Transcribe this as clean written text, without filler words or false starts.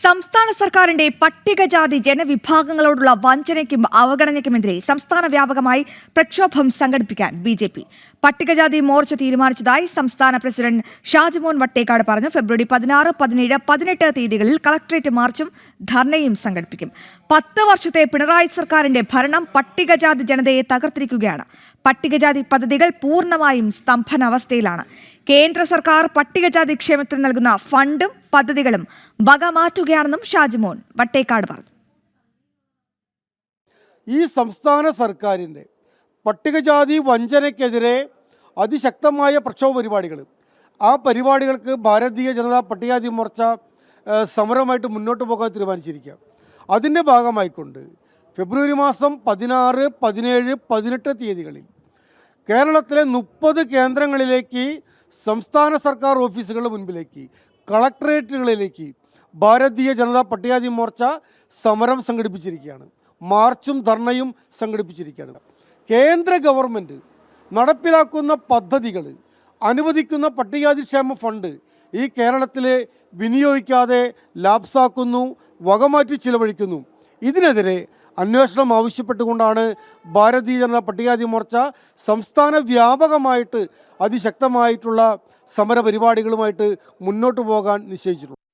സംസ്ഥാന സർക്കാരിന്റെ പട്ടികജാതി ജനവിഭാഗങ്ങളോടുള്ള വഞ്ചനയ്ക്കും അവഗണനയ്ക്കുമെതിരെ സംസ്ഥാന വ്യാപകമായി പ്രക്ഷോഭം സംഘടിപ്പിക്കാൻ ബി.ജെ.പി. പട്ടികജാതി മോർച്ച തീരുമാനിച്ചതായി സംസ്ഥാന പ്രസിഡന്റ് ഷാജിമോൻ വട്ടേക്കാട് പറഞ്ഞു. ഫെബ്രുവരി 16, 17, 18 തീയതികളിൽ കളക്ടറേറ്റ് മാർച്ചും ധർണയും സംഘടിപ്പിക്കും. 10 വർഷത്തെ പിണറായി സർക്കാരിന്റെ ഭരണം പട്ടികജാതി ജനതയെ തകർത്തിരിക്കുകയാണ്. പട്ടികജാതി പദ്ധതികൾ പൂർണ്ണമായും സ്തംഭനാവസ്ഥയിലാണ്. കേന്ദ്ര സർക്കാർ പട്ടികജാതി ക്ഷേമത്തിന് നൽകുന്ന ഫണ്ടും പദ്ധതികളും വകമാറ്റുകയാണെന്നും ഷാജിമോൻ വട്ടേക്കാട് പറഞ്ഞു. ഈ സംസ്ഥാന സർക്കാരിൻ്റെ പട്ടികജാതി വഞ്ചനയ്ക്കെതിരെ അതിശക്തമായ പ്രക്ഷോഭ പരിപാടികൾ, ആ പരിപാടികൾക്ക് ഭാരതീയ ജനതാ പട്ടികജാതി മോർച്ച സമരമായിട്ട് മുന്നോട്ട് പോകാൻ തീരുമാനിച്ചിരിക്കുക. അതിൻ്റെ ഭാഗമായിക്കൊണ്ട് ഫെബ്രുവരി മാസം 16, 17, 18 തീയതികളിൽ കേരളത്തിലെ 30 കേന്ദ്രങ്ങളിലേക്ക്, സംസ്ഥാന സർക്കാർ ഓഫീസുകളുടെ മുൻപിലേക്ക്, കളക്ടറേറ്റുകളിലേക്ക് ഭാരതീയ ജനതാ പട്ടികജാതി മോർച്ച സമരം സംഘടിപ്പിച്ചിരിക്കുകയാണ്. മാർച്ചും ധർണയും സംഘടിപ്പിച്ചിരിക്കുകയാണ്. കേന്ദ്ര ഗവൺമെൻറ് നടപ്പിലാക്കുന്ന പദ്ധതികൾ, അനുവദിക്കുന്ന പട്ടികജാതി ക്ഷേമ ഫണ്ട് ഈ കേരളത്തിൽ വിനിയോഗിക്കാതെ ലാപ്സാക്കുന്നു, വകമാറ്റി ചിലവഴിക്കുന്നു. ഇതിനെതിരെ അന്വേഷണം ആവശ്യപ്പെട്ടുകൊണ്ടാണ് ഭാരതീയ ജനതാ പട്ടികജാതി മോർച്ച സംസ്ഥാന വ്യാപകമായിട്ട് അതിശക്തമായിട്ടുള്ള സമരപരിപാടികളുമായിട്ട് മുന്നോട്ട് പോകാൻ നിശ്ചയിച്ചിട്ടുള്ളത്.